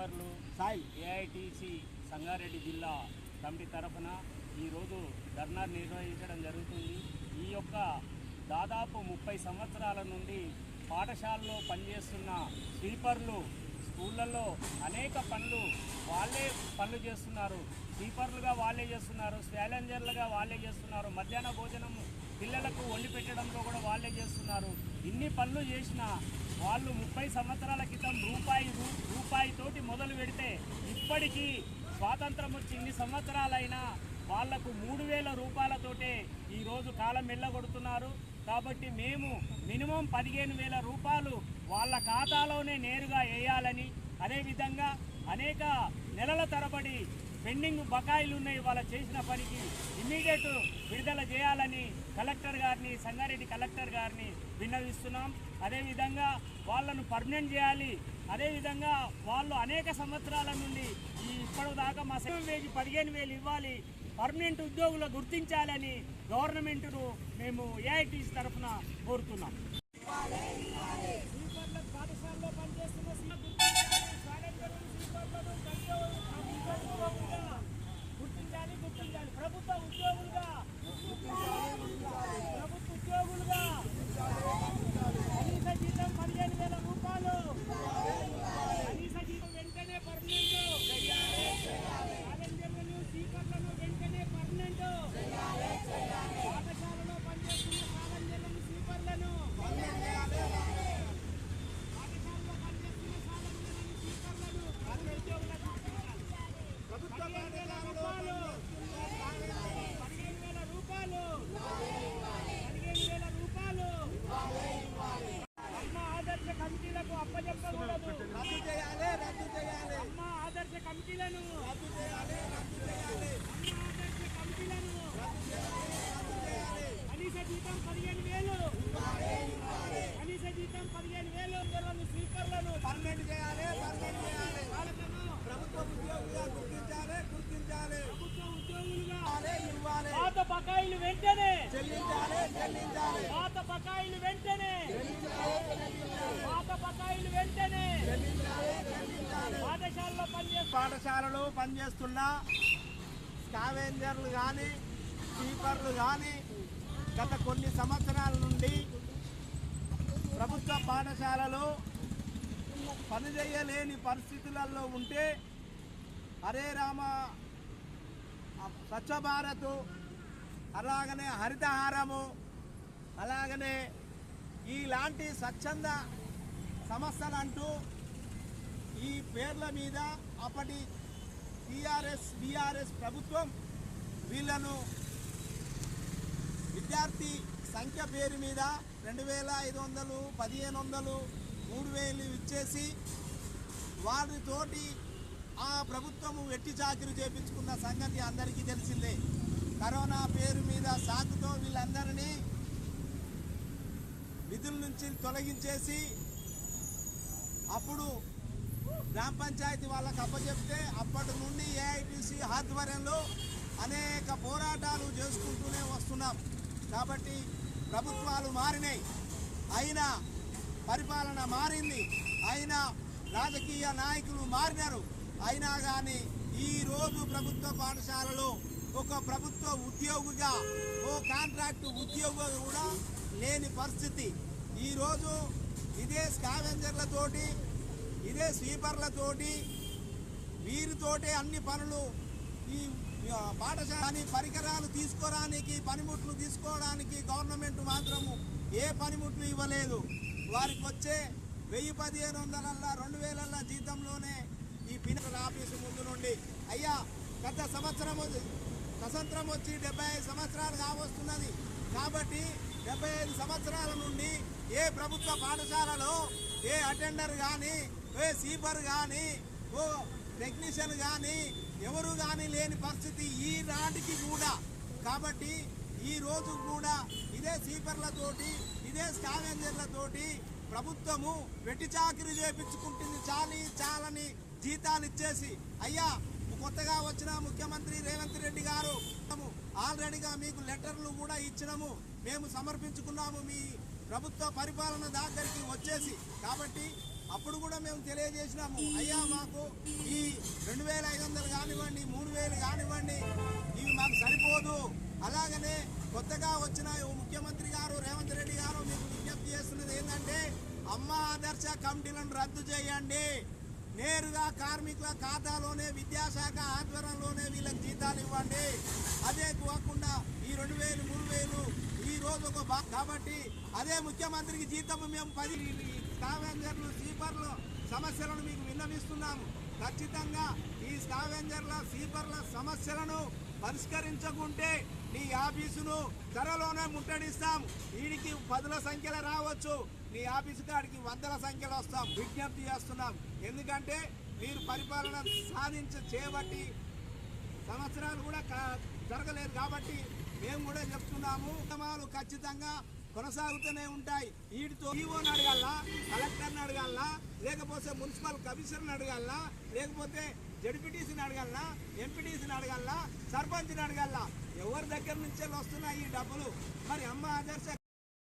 స్వీపర్లు AITC Sangareddy జిల్లా committee తరఫున ఈరోజు ధర్నా నిర్వహించడం జరుగుతుంది. ఈ యొక్క దాదాపు 30 సంవత్సరాల నుండి పాఠశాలలో పనిచేస్తున్న స్వీపర్లు స్కూళ్ళల్లో అనేక పనులు చేస్తున్నారు. స్వీపర్లుగా వాళ్ళే చేస్తున్నారు, స్వాలంజర్లుగా వాళ్ళే చేస్తున్నారు, మధ్యాహ్న భోజనం పిల్లలకు వండి పెట్టడంలో కూడా వాళ్ళే చేస్తున్నారు. ఇన్ని పనులు చేసిన వాళ్ళు 30 సంవత్సరాల క్రితం రూపాయితోటి మొదలు పెడితే ఇప్పటికీ స్వాతంత్రం వచ్చి ఇన్ని సంవత్సరాలైనా వాళ్లకు 3,000 రూపాయలతోటే ఈరోజు కాలం వెళ్ళగొడుతున్నారు. కాబట్టి మేము మినిమం 15,000 రూపాయలు వాళ్ళ ఖాతాలోనే నేరుగా వేయాలని, అదేవిధంగా అనేక నెలల తరబడి పెండింగ్ బకాయిలు ఉన్నాయి వాళ్ళ చేసిన పనికి ఇమ్మీడియట్ విడుదల చేయాలని కలెక్టర్ గారిని, సంగారెడ్డి కలెక్టర్ గారిని విన్నవిస్తున్నాం. అదేవిధంగా వాళ్ళను పర్మనెంట్ చేయాలి. అదేవిధంగా వాళ్ళు అనేక సంవత్సరాల నుండి ఇప్పటిదాకా మా వేజీ 15,000 ఇవ్వాలి, పర్మనెంట్ ఉద్యోగులు గుర్తించాలని గవర్నమెంట్ను మేము ఏఐటీసీ తరఫున కోరుతున్నాం. పాఠశాలలో పనిచేస్తున్న గుర్తించాలి. ప్రభుత్వ ఉద్యోగులుగా కనీస జీతం 15,000 రూపాయలు, కనీస జీతం వెంటనే పర్మనెంట్, ఛాలెంజర్లను స్వీపర్లను వెంటనే పర్మనెంట్, పాఠశాలలో పనిచేస్తున్న ఛాలెంజర్లను స్వీపర్లను అమ్మ ఆదర్శ కమిటీలకు అప్పచెప్పకూడదు. అమ్మ ఆదర్శ కమిటీలను కనీస జీతం 15,000, కనీస జీతం 15,000 స్వీపర్లను పర్మనెంట్ చేయాలి. ప్రభుత్వ ఉద్యోగులుగా గుర్తించాలి. ప్రభుత్వ ఉద్యోగులుగా ఇవ్వాలి. పాత బకాయిలు వెంటనే చెల్లించాలి. పాత బకాయిలు వెంటనే పాఠశాలలో పనిచేస్తున్న స్కావెంజర్లు కానీ స్వీపర్లు కానీ గత కొన్ని సంవత్సరాల నుండి ప్రభుత్వ పాఠశాలలో పనిచేయలేని పరిస్థితులలో ఉంటే హరే రామ, స్వచ్ఛ భారత్, అలాగనే హరితహారము, అలాగనే ఇలాంటి స్వచ్ఛంద సంస్థలు అంటూ ఈ పేర్ల మీద అప్పటి బీఆర్ఎస్ ప్రభుత్వం వీళ్లను విద్యార్థి సంఖ్య పేరు మీద 2,500, 1,500, 3,000 ఇచ్చేసి వారితోటి ఆ ప్రభుత్వము వెట్టి చాకిరి చేపించుకున్న సంగతి అందరికీ తెలిసిందే. కరోనా పేరు మీద సాకుతో వీళ్ళందరినీ విధుల నుంచి తొలగించేసి అప్పుడు గ్రామ పంచాయతీ వాళ్ళకి అప్పచెప్తే అప్పటి నుండి ఏఐటీసీ ఆధ్వర్యంలో అనేక పోరాటాలు చేసుకుంటూనే వస్తున్నాం. కాబట్టి ప్రభుత్వాలు మారినాయి, అయినా పరిపాలన మారింది, అయినా రాజకీయ నాయకులు మారినారు, అయినా కానీ ఈరోజు ప్రభుత్వ పాఠశాలలో ఒక ప్రభుత్వ ఉద్యోగిగా, ఓ కాంట్రాక్టు ఉద్యోగి కూడా లేని పరిస్థితి. ఈరోజు ఇదే స్కావెంజర్లతోటి, ఇదే స్వీపర్లతోటి, వీరితోటే అన్ని పనులు ఈ పాఠశాల పరికరాలు తీసుకోవడానికి, పనిముట్లు తీసుకోవడానికి గవర్నమెంట్ మాత్రము ఏ పనిముట్లు ఇవ్వలేదు. వారికి వచ్చే 1,000, 1,500, 2,000 జీతంలోనే ఈ పినర్ ఆఫీసు ముందు నుండి అయ్యా గత సంవత్సరం స్వతంత్రం వచ్చి 75 సంవత్సరాలు కావస్తున్నది. కాబట్టి 75 సంవత్సరాల నుండి ఏ ప్రభుత్వ పాఠశాలలో ఏ అటెండర్ కానీ, ఏ స్వీపర్ కానీ, ఓ టెక్నీషియన్ కానీ ఎవరు కానీ లేని పరిస్థితి ఈ నాటికి కూడా. కాబట్టి ఈ రోజు కూడా ఇదే స్వీపర్లతోటి, ఇదే స్కావెంజర్లతోటి ప్రభుత్వము వెట్టి చాకిరి చేపించుకుంటుంది. చాలని జీతాలు ఇచ్చేసి అయ్యా కొత్తగా వచ్చిన ముఖ్యమంత్రి రేవంత్ రెడ్డి గారు ఆల్రెడీగా మీకు లెటర్లు కూడా ఇచ్చినాము, మేము సమర్పించుకున్నాము మీ ప్రభుత్వ పరిపాలన దగ్గరికి వచ్చేసి. కాబట్టి అప్పుడు కూడా మేము తెలియజేసినాము, అయ్యా మాకు ఈ 2500 కానివ్వండి, 3000 కానివ్వండి, ఇవి మాకు సరిపోదు. అలాగనే కొత్తగా వచ్చిన ముఖ్యమంత్రి గారు రేవంత్ రెడ్డి గారు మీకు విజ్ఞప్తి చేస్తున్నది ఏంటంటే, అమ్మ ఆదర్శ కమిటీలను రద్దు చేయండి. నేరుగా కార్మికుల ఖాతాలోనే విద్యాశాఖ ఆధ్వర్యంలోనే వీళ్ళకి జీతాలు ఇవ్వండి. అదే కాకుండా ఈ 2000, 3000 ఈ రోజు ఒక కాబట్టి అదే ముఖ్యమంత్రికి జీతం మేము 10 స్కావెంజర్లు, స్వీపర్లు సమస్యలను మీకు విన్నవిస్తున్నాము. ఖచ్చితంగా ఈ స్కావెంజర్ల, స్వీపర్ల సమస్యలను పరిష్కరించకుంటే నీ ఆఫీసును త్వరలోనే ముట్టడిస్తాం. వీడికి 10ల సంఖ్యలో రావచ్చు, నీ ఆఫీసు కాడికి 100ల సంఖ్యలో వస్తాం. విజ్ఞప్తి చేస్తున్నాం. ఎందుకంటే మీరు పరిపాలన చేయబట్టి సంవత్సరాలు కూడా జరగలేదు కాబట్టి మేము కూడా చెప్తున్నాము, ఉద్యమాలు ఖచ్చితంగా కొనసాగుతూనే ఉంటాయి. వీటితో ఈఓని అడగాల, కలెక్టర్ని అడగాల, లేకపోతే మున్సిపల్ కమిషనర్ని అడగాల, లేకపోతే జడ్పీటీసీని అడగాల, ఎంపీటీసీని అడగాల, సర్పంచ్ని అడగాల. ఎవరి దగ్గర నుంచే వస్తున్నాయి ఈ డబ్బులు? మరి అమ్మ ఆదర్శ